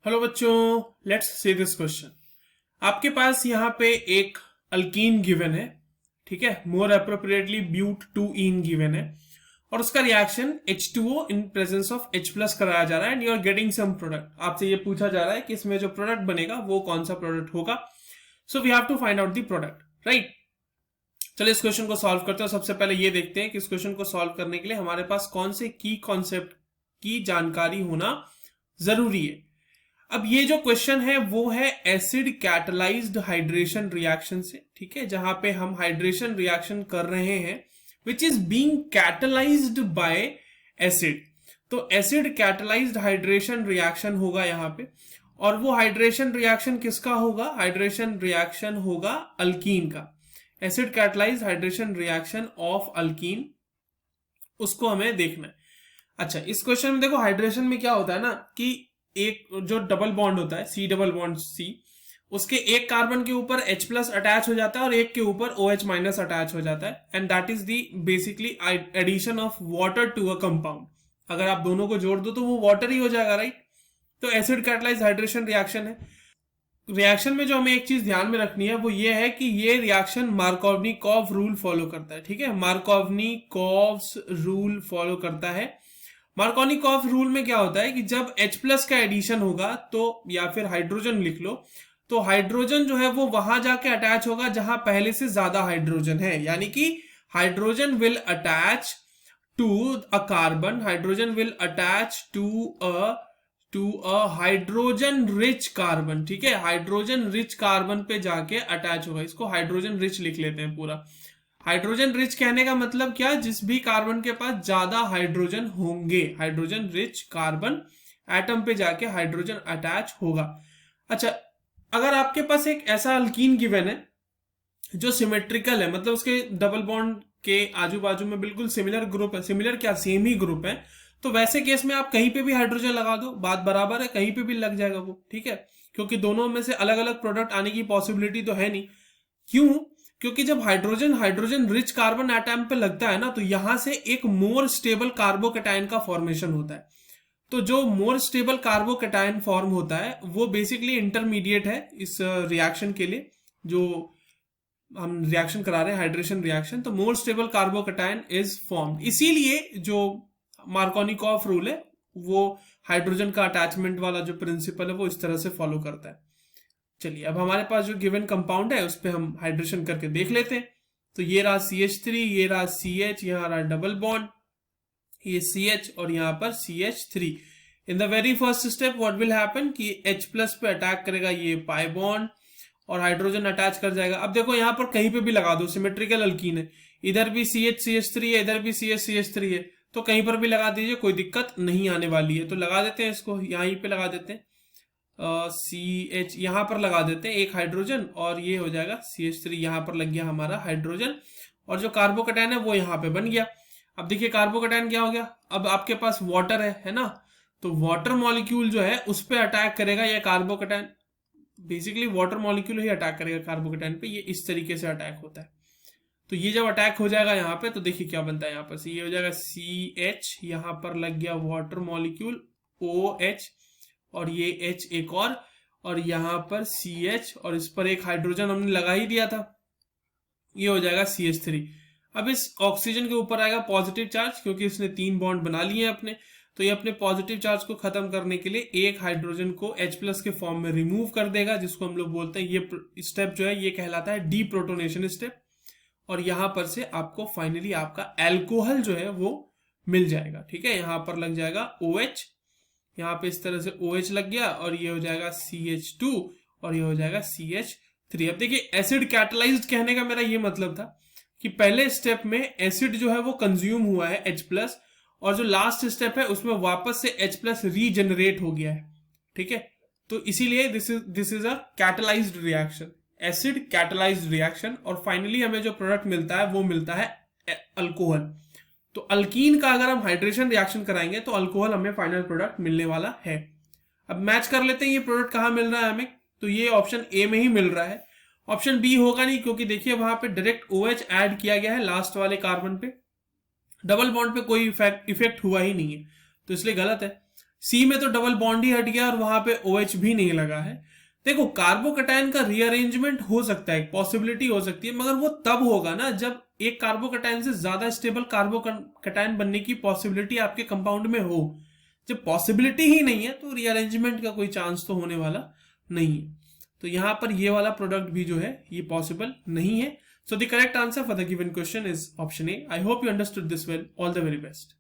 Hello बच्चों, let's see this question. आपके पास यहाँ पे एक अल्कीन गिवन है, ठीक है, more appropriately but two ene given है, और उसका reaction H2O in presence of H plus कराया जा रहा है and you are getting some product. आपसे ये पूछा जा रहा है कि इसमें जो प्रोडक्ट बनेगा वो कौन सा प्रोडक्ट होगा। So we have to find out the product, right. चलिए इस क्वेश्चन को सॉल्व करते हैं। सबसे पहले ये देखते हैं कि इस क्वेश्चन को सॉल्व करने के लिए हमारे पास कौन से की कॉन्सेप्ट की जानकारी होना जरूरी है। अब ये जो क्वेश्चन है वो है एसिड कैटलाइज्ड हाइड्रेशन रिएक्शन से, ठीक है, जहां पे हम हाइड्रेशन रिएक्शन कर रहे हैं which is being catalysed bye acid. तो एसिड कैटलाइज्ड हाइड्रेशन रिएक्शन होगा यहाँ पे, और वो हाइड्रेशन रिएक्शन किसका होगा? हाइड्रेशन रिएक्शन होगा अल्कीन का। Acid catalysed hydration reaction of alkyne, उसको हमें देखना है। अच्छा, इस क्वेश्चन में देखो हाइड्रेशन में क्या होता है ना कि एक जो डबल बॉन्ड होता है सी डबल बॉन्ड सी, उसके एक कार्बन के ऊपर H प्लस अटैच हो जाता है और एक के ऊपर OH माइनस अटैच हो जाता है, and that is the basically addition of water to a compound. अगर आप दोनों को जोड़ दो तो वो वाटर ही हो जाएगा, राइट। तो एसिड कैटलाइज्ड हाइड्रेशन रिएक्शन है। रिएक्शन में जो हमें एक चीज ध्यान में रखनी है वो ये है कि ये रिएक्शन मार्कोवनिकॉफ रूल फॉलो करता है, ठीक है, मार्कोवनिकॉफ रूल फॉलो करता है। मार्कोवनिकॉफ रूल में क्या होता है कि जब H प्लस का एडिशन होगा तो, या फिर हाइड्रोजन लिख लो, तो हाइड्रोजन जो है वो वहां जाके अटैच होगा जहां पहले से ज्यादा हाइड्रोजन है, यानी कि hydrogen will attach to a carbon, hydrogen will attach to a hydrogen rich carbon, ठीक है, हाइड्रोजन रिच कार्बन पे जाके अटैच होगा। इसको हाइड्रोजन रिच लिख लेते हैं पूरा। हाइड्रोजन रिच कहने का मतलब क्या? जिस भी कार्बन के पास ज्यादा हाइड्रोजन होंगे, हाइड्रोजन रिच कार्बन एटम पे जाके हाइड्रोजन अटैच होगा। अच्छा, अगर आपके पास एक ऐसा अल्कीन गिवन है जो सिमेट्रिकल है, मतलब उसके डबल बॉन्ड के आजू बाजू में बिल्कुल सिमिलर ग्रुप है, सिमिलर क्या, सेम ही ग्रुप है, तो वैसे केस में आप कहीं पे भी हाइड्रोजन लगा दो, बात बराबर है, कहीं पे भी लग जाएगा वो, ठीक है, क्योंकि दोनों में से अलग अलग प्रोडक्ट आने की पॉसिबिलिटी तो है नहीं। क्यों? क्योंकि जब हाइड्रोजन रिच कार्बन एटम पे लगता है ना, तो यहां से एक मोर स्टेबल कार्बोकेटायन का फॉर्मेशन होता है। तो जो मोर स्टेबल कार्बोकेटायन फॉर्म होता है वो बेसिकली इंटरमीडिएट है इस रिएक्शन के लिए, जो हम रिएक्शन करा रहे हैं हाइड्रेशन रिएक्शन, तो more stable carbocation is formed. इसीलिए जो मार्कोवनिकॉफ रूल है वो हाइड्रोजन का अटैचमेंट वाला जो प्रिंसिपल है वो इस तरह से फॉलो करता है। चलिए, अब हमारे पास जो गिवन कंपाउंड है उस पर हम हाइड्रेशन करके देख लेते हैं। तो ये रहा CH3, ये रहा CH, यहाँ रहा डबल बॉन्ड, ये CH और यहाँ पर CH3। In the very first step what will happen कि H प्लस पे अटैक करेगा ये पाई बॉन्ड और हाइड्रोजन अटैच कर जाएगा। अब देखो यहाँ पर कहीं पे भी लगा दो, सिमेट्रिकल अल्कीन है, इधर भी CH है, इधर भी CH है, तो कहीं पर भी लगा दीजिए, कोई दिक्कत नहीं आने वाली है। तो लगा देते हैं इसको, यहीं पे लगा देते हैं, CH यहां पर लगा देते हैं एक हाइड्रोजन, और ये हो जाएगा CH3, यहां पर लग गया हमारा हाइड्रोजन, और जो कार्बोकेटायन है वो यहां पे बन गया। अब देखिए कार्बोकेटायन क्या हो गया, अब आपके पास वाटर है ना, तो वाटर मॉलिक्यूल जो है उस पर अटैक करेगा ये कार्बोकेटायन, बेसिकली वाटर मॉलिक्यूल ही अटैक करेगा कार्बोकेटायन पे, ये इस तरीके से अटैक होता है। तो ये जब अटैक हो जाएगा यहाँ पे तो देखिए क्या बनता है, यहाँ पर ये हो जाएगा CH, यहाँ पर लग गया वाटर मॉलिक्यूल OH, और ये H एक और यहाँ पर CH, और इस पर एक हाइड्रोजन हमने लगा ही दिया था, ये हो जाएगा CH3। अब इस ऑक्सीजन के ऊपर आएगा पॉजिटिव चार्ज, क्योंकि इसने 3 बॉन्ड बना लिए अपने, तो ये अपने पॉजिटिव चार्ज को खत्म करने के लिए एक हाइड्रोजन को H प्लस के फॉर्म में रिमूव कर देगा, जिसको हम लोग बोलते हैं, ये स्टेप जो है ये कहलाता है डीप्रोटोनेशन स्टेप, और यहां पर से आपको फाइनली आपका एल्कोहल जो है वो मिल जाएगा, ठीक है। यहां पर लग जाएगा OH, यहाँ पे इस तरह से OH लग गया, और ये हो जाएगा CH2 और ये हो जाएगा CH3। अब देखिए एसिड कैटलाइज्ड कहने का मेरा ये मतलब था कि पहले स्टेप में एसिड जो है वो कंज्यूम हुआ है H प्लस, और जो लास्ट स्टेप है उसमें वापस से H प्लस रीजनरेट हो गया है, ठीक है। तो इसीलिए this is a catalysed reaction, acid catalysed reaction, और फाइनली हमें जो प्रोडक्ट मिलता है वो मिलता है अल्कोहल। तो अल्कीन का अगर हम हाइड्रेशन रिएक्शन कराएंगे तो अल्कोहल हमें फाइनल प्रोडक्ट मिलने वाला है। अब मैच कर लेते हैं ये प्रोडक्ट कहां मिल रहा है हमें, तो ये ऑप्शन ए में ही मिल रहा है, ऑप्शन बी होगा नहीं, क्योंकि देखिए वहां पे डायरेक्ट OH ऐड किया गया है लास्ट वाले कार्बन पे, डबल बॉन्ड पे कोई इफेक्ट हुआ ही नहीं है, तो इसलिए गलत है। सी में तो डबल बॉन्ड ही हट गया और वहां पे OH भी नहीं लगा है। देखो कार्बोकैटायन का रीअरेंजमेंट हो सकता है, पॉसिबिलिटी हो सकती है, मगर वो तब होगा ना जब एक कार्बोकैटायन से ज्यादा स्टेबल कार्बोकैटायन बनने की पॉसिबिलिटी आपके कंपाउंड में हो। जब पॉसिबिलिटी ही नहीं है तो रीअरेंजमेंट का कोई चांस तो होने वाला नहीं है। तो यहां पर ये वाला प्रोडक्ट भी जो है ये पॉसिबल नहीं है। So the correct answer for the given question is option A. I hope you understood this well. All the very best.